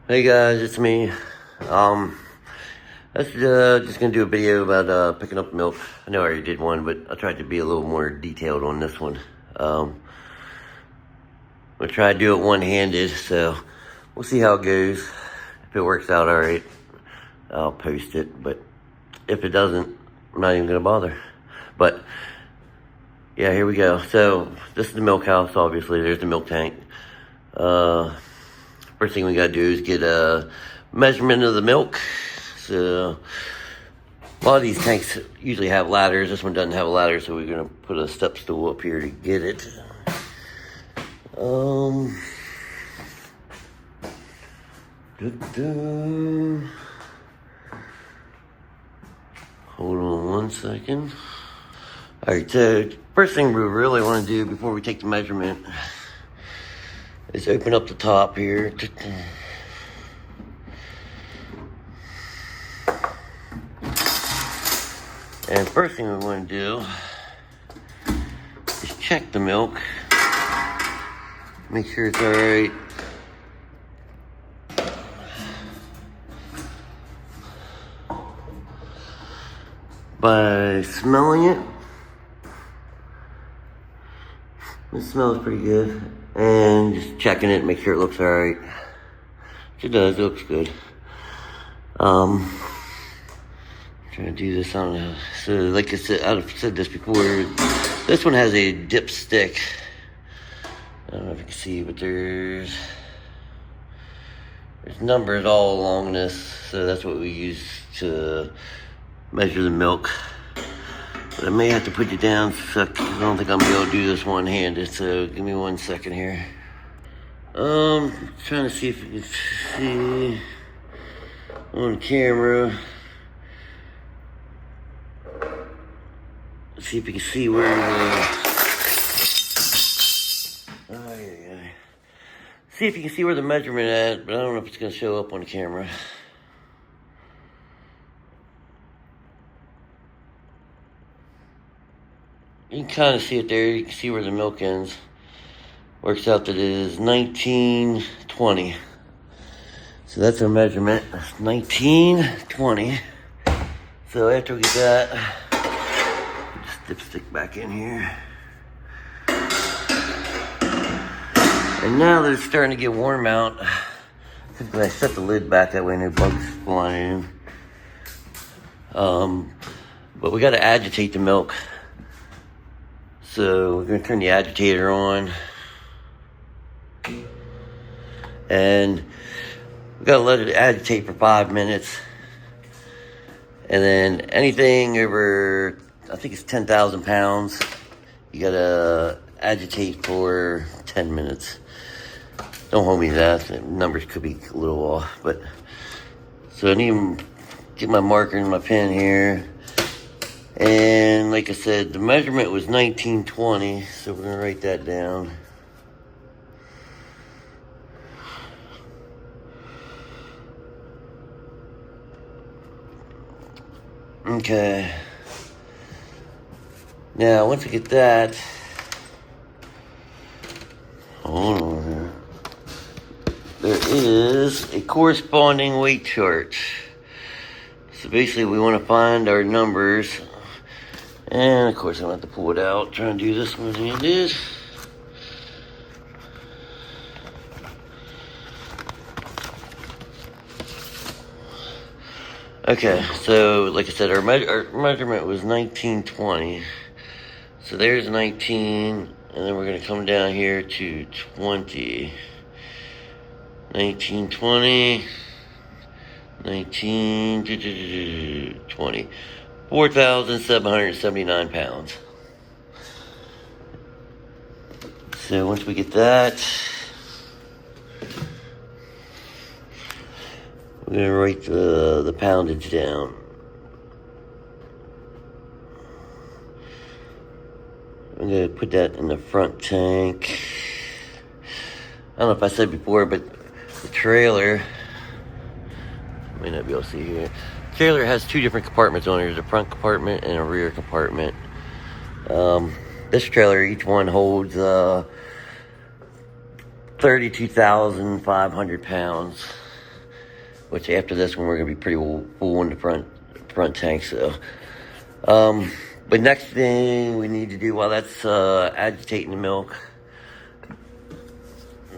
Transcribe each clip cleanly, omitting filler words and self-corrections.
Hey guys, it's me. That's just gonna do a video about picking up milk. I know I already did one, but I tried to be a little more detailed on this one. I'm gonna try to do it one-handed, so we'll see how it goes. If it works out all right, I'll post it. But if it doesn't, I'm not even gonna bother. But yeah, here we go. So this is the milk house. Obviously, there's the milk tank. First thing we gotta do is get a measurement of the milk. So a lot of these tanks usually have ladders. This one doesn't have a ladder, so we're gonna put a step stool up here to get it. Hold on one second. All right, so first thing we really want to do before we take the measurement is open up the top here. And first thing we want to do is check the milk. Make sure it's all right. By smelling it. It smells pretty good. And just checking it, make sure it looks alright. It does, it looks good. Trying to do this on so like I said, I've said this before, this one has a dipstick. I don't know if you can see, but there's numbers all along this, so that's what we use to measure the milk. But I may have to put you down because I don't think I'm gonna be able to do this one-handed, so give me 1 second here. Trying to see if you can see on camera. See if you can see where see if you can see where the measurement at, but I don't know if it's gonna show up on the camera. You can kind of see it there. You can see where the milk ends. Works out that it is 1920. So that's our measurement. That's 1920. So after we get that, just dipstick back in here. And now that it's starting to get warm out, I set the lid back that way no bugs flying in. But we got to agitate the milk. So we're going to turn the agitator on. And we got to let it agitate for 5 minutes. And then anything over, I think it's 10,000 pounds, you got to agitate for 10 minutes. Don't hold me to that. The numbers could be a little off. But so I need to get my marker and my pen here. And like I said, the measurement was 1920, so we're going to write that down. Okay. Now, once we get that, hold on here. There is a corresponding weight chart. So basically, we want to find our numbers. And of course, I'm going to have to pull it out. Trying to do this one as it is. Okay, so like I said, our measurement was 1920. So there's 19, and then we're going to come down here to 20. 1920, 20. 4,779 pounds. So once we get that, we're going to write the poundage down. I'm going to put that in the front tank. I don't know if I said before, but the trailer, you may not be able to see here. The trailer has 2 different compartments on it. There's a front compartment and a rear compartment. This trailer, each one holds 32,500 pounds. which after this one we're gonna be pretty full in the front tank. So, but next thing we need to do while that's agitating the milk,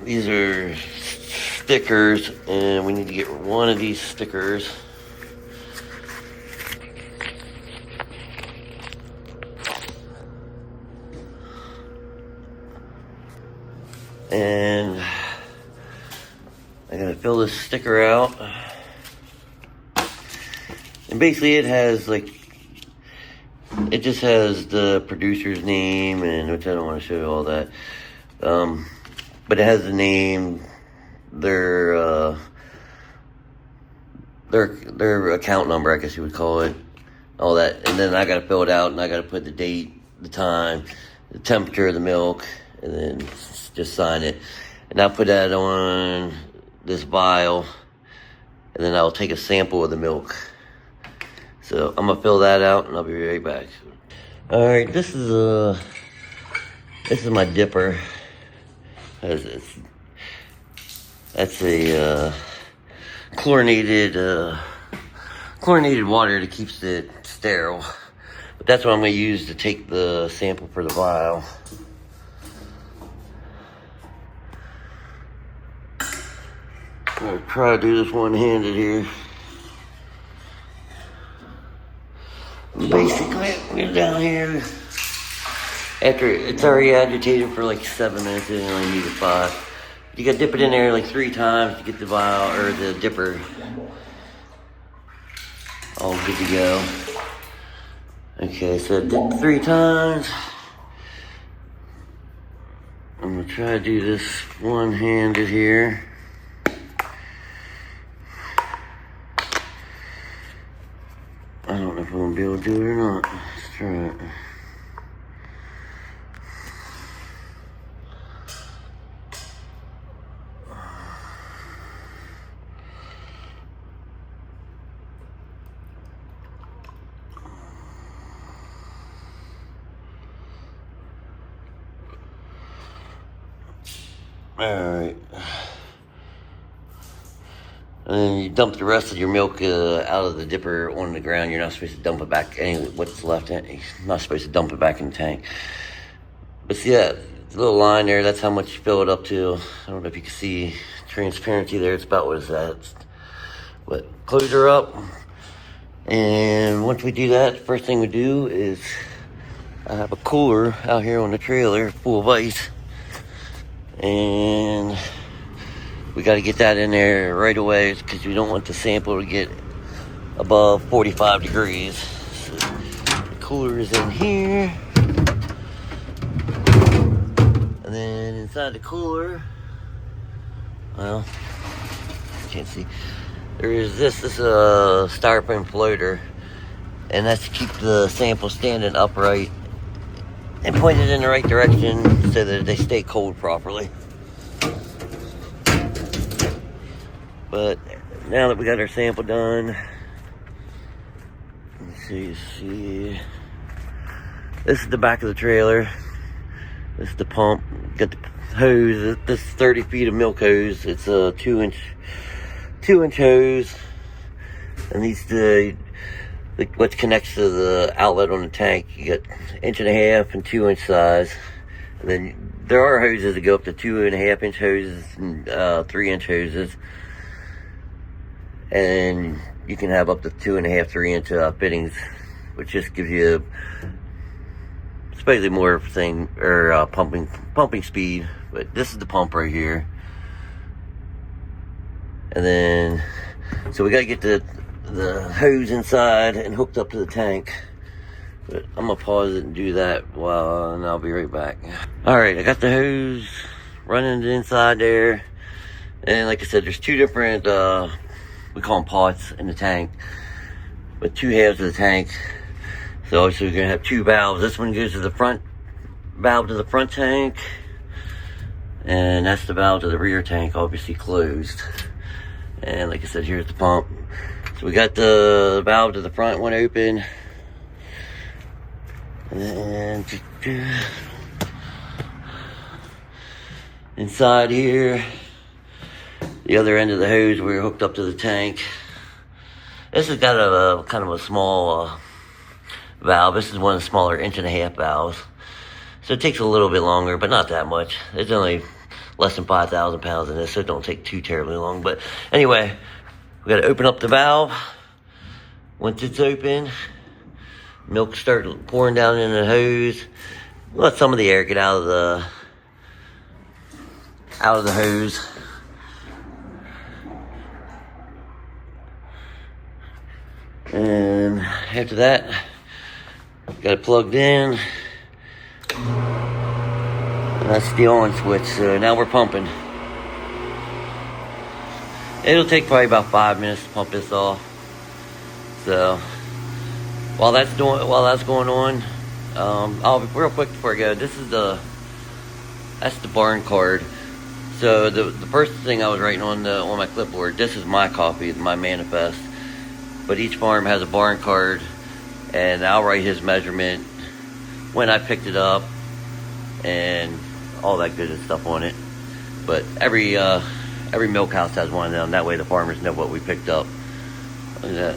these are stickers, and we need to get one of these stickers. And I gotta fill this sticker out. And basically it has it just has the producer's name, and which I don't want to show you all that. But it has the name, their account number, I guess you would call it, all that. And then I gotta fill it out, and I gotta put the date, the time, the temperature of the milk, and then just sign it. And I'll put that on this vial, and then I'll take a sample of the milk. So I'm gonna fill that out, and I'll be right back. All right, this is my dipper. That's a chlorinated water that keeps it sterile. But that's what I'm gonna use to take the sample for the vial. I'm gonna try to do this one-handed here. Basically, we're down here. After it's already agitated for like 7 minutes, and you only need 5. You gotta dip it in there like 3 times to get the vial or the dipper all good to go. Okay, so dip 3 times. I'm gonna try to do this one-handed here. I don't know if I'm gonna be able to do it or not. Let's try it. Alright. And then you dump the rest of your milk out of the dipper on the ground. You're not supposed to dump it back. What's left in it, you're not supposed to dump it back in the tank. But see that little line there? That's how much you fill it up to. I don't know if you can see transparency there. It's about what is that? But close her up. And once we do that, the first thing we do is I have a cooler out here on the trailer full of ice. And we got to get that in there right away because we don't want the sample to get above 45 degrees. So the cooler is in here. And then inside the cooler, well, you can't see. There is this is a styrofoam floater. And that's to keep the sample standing upright and pointed in the right direction so that they stay cold properly. But now that we got our sample done, let's see. This is the back of the trailer. This is the pump. Got the hose. This is 30 feet of milk hose. It's a 2-inch hose, and these what connects to the outlet on the tank. You got 1.5 and 2-inch size, and then there are hoses that go up to 2.5-inch hoses and 3-inch hoses, and you can have up to 2.5, 3-inch fittings, which just gives you supposedly more pumping speed. But this is the pump right here, and then so we got to get the hose inside and hooked up to the tank. But I'm gonna pause it and do that and I'll be right back. All right, I got the hose running inside there, and like I said, there's 2 different we call them pots in the tank, with 2 halves of the tank. So obviously we're gonna have 2 valves. This one goes to the front valve to the front tank, and that's the valve to the rear tank, obviously closed. And like I said, here's the pump. So we got the valve to the front one open, and inside here the other end of the hose, we're hooked up to the tank. This has got a kind of a small valve. This is one of the smaller 1.5-inch valves. So it takes a little bit longer, but not that much. It's only less than 5,000 pounds in this, so it don't take too terribly long. But anyway, we got to open up the valve. Once it's open, milk starts pouring down in the hose. Let some of the air get out of the hose. And after that, got it plugged in. And that's the on switch. So now we're pumping. It'll take probably about 5 minutes to pump this off. So while that's going on, I'll real quick before I go. That's the barn card. So the first thing I was writing on my clipboard. This is my copy of my manifest. But each farm has a barn card, and I'll write his measurement, when I picked it up, and all that good stuff on it. But every milk house has one of them. That way the farmers know what we picked up. Look at that.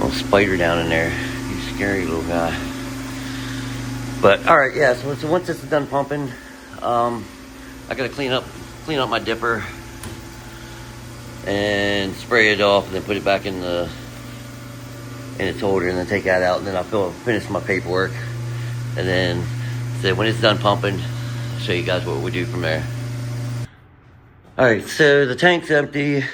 Little spider down in there. You scary little guy. But all right, yeah. So once this is done pumping, I gotta clean up my dipper and spray it off, and then put it back in its holder, and then take that out, and then I'll finish my paperwork, and then so when it's done pumping, I'll show you guys what we do from there. All right, so the tank's empty.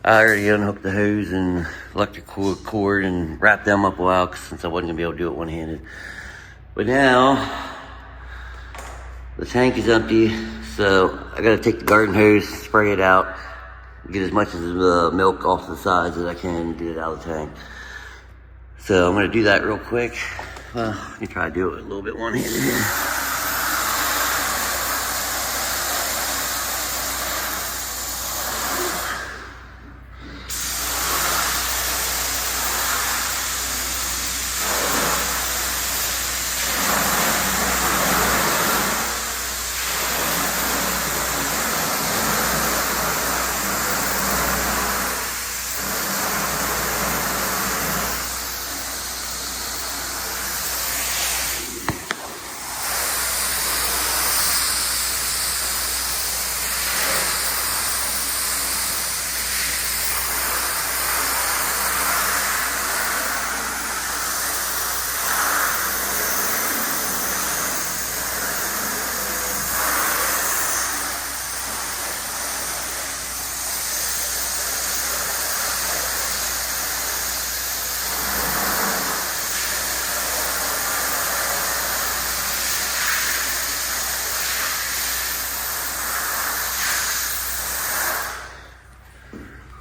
I already unhooked the hose and electric cord and wrapped them up a while, since I wasn't gonna be able to do it one-handed. But now the tank is empty, so I gotta take the garden hose, spray it out, get as much of the milk off the sides as I can, and get it out of the tank. So I'm gonna do that real quick. Let me try to do it a little bit one-handed here.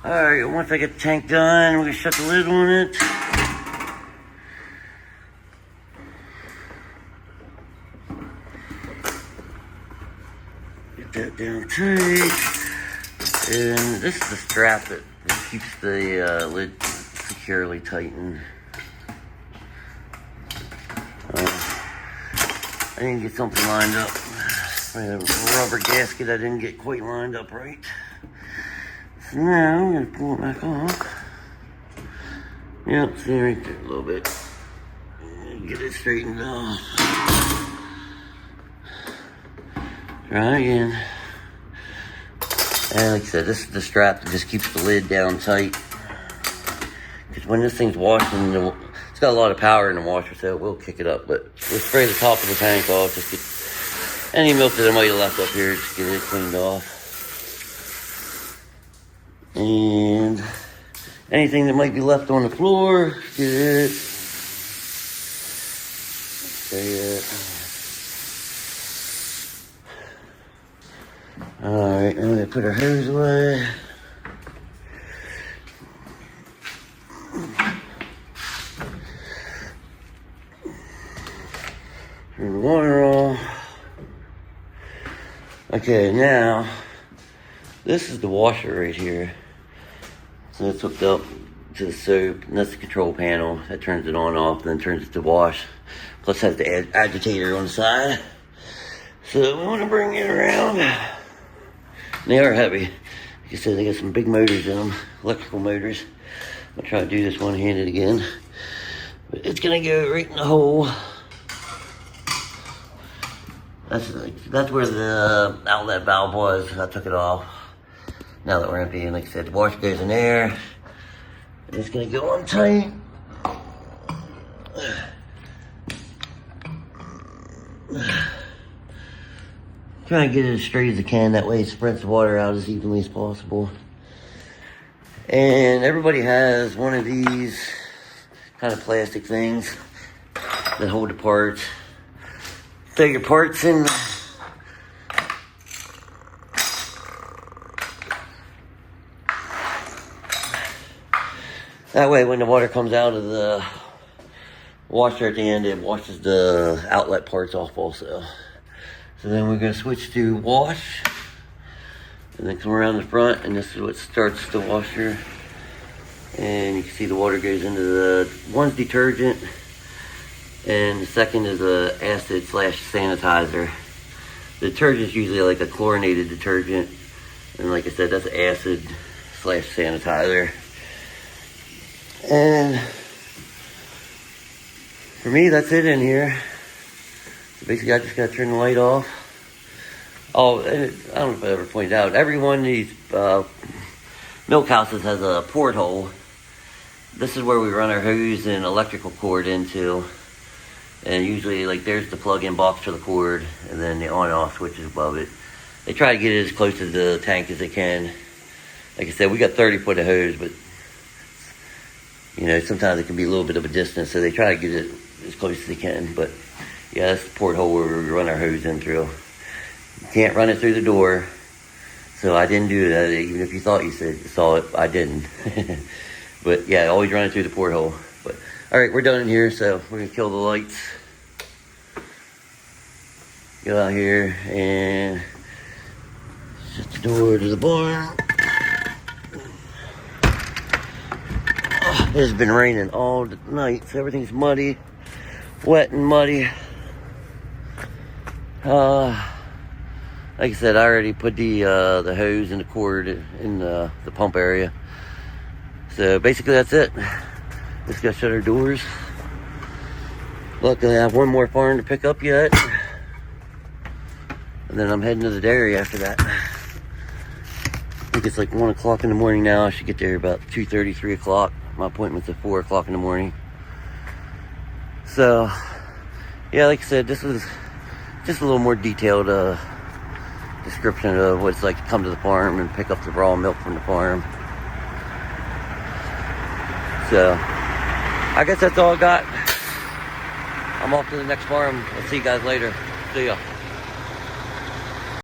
Alright, once I get the tank done, we're going to shut the lid on it. Get that down tight. And this is the strap that keeps the lid securely tightened. I didn't get something lined up. I have a rubber gasket I didn't get quite lined up right. So now I'm going to pull it back off. Yep, see right there a little bit. Get it straightened off. Try again. And like I said, this is the strap that just keeps the lid down tight. Because when this thing's washing, it's got a lot of power in the washer, so it will kick it up. But we'll spray the top of the tank off. Just get any milk that I might have left up here, just get it cleaned off. And anything that might be left on the floor, get it. Spray it. Alright, I'm going to put our hose away. Turn the water off. Okay, now, this is the washer right here. So it's hooked up to the soap, and that's the control panel. That turns it on, off, then turns it to wash. Plus has the agitator on the side. So we want to bring it around. They are heavy. Like I said, they got some big motors in them, electrical motors. I'm gonna try to do this one-handed again. But it's gonna go right in the hole. That's where the outlet valve was. I took it off. Now that we're empty, and like I said, the washer goes in there. And it's gonna go on tight. Trying to get it as straight as I can. That way it spreads the water out as evenly as possible. And everybody has one of these kind of plastic things that hold the parts. Throw your parts in. That way when the water comes out of the washer at the end, it washes the outlet parts off also. So then we're going to switch to wash. And then come around the front, and this is what starts the washer. And you can see the water goes into the, one's detergent, and the second is a acid / sanitizer. The detergent's usually like a chlorinated detergent, and like I said, that's acid / sanitizer. And for me, that's it in here. So basically, I just gotta turn the light off. Oh, and I don't know if I ever pointed out, every one of these milk houses has a porthole. This is where we run our hose and electrical cord into. And usually, like, there's the plug-in box for the cord, and then the on-off switch is above it. They try to get it as close to the tank as they can. Like I said, we got 30 foot of hose, but, you know, sometimes it can be a little bit of a distance, so they try to get it as close as they can. But, yeah, that's the porthole where we run our hose in through. You can't run it through the door, so I didn't do that. Even if you thought you saw it, I didn't. But yeah, always run it through the porthole. But all right, we're done in here, so we're gonna kill the lights. Go out here and shut the door to the barn. Oh, it's been raining all night, so everything's muddy, wet and muddy. Like I said, I already put the hose and the cord in the pump area. So basically that's it. Just gotta shut our doors. Luckily I have one more farm to pick up yet. And then I'm heading to the dairy after that. I think it's like 1 o'clock in the morning now. I should get there about 2:30, 3 o'clock. My appointment's at 4 o'clock in the morning. So, yeah, like I said, this was just a little more detailed description of what it's like to come to the farm and pick up the raw milk from the farm. So, I guess that's all I got. I'm off to the next farm. I'll see you guys later. See ya.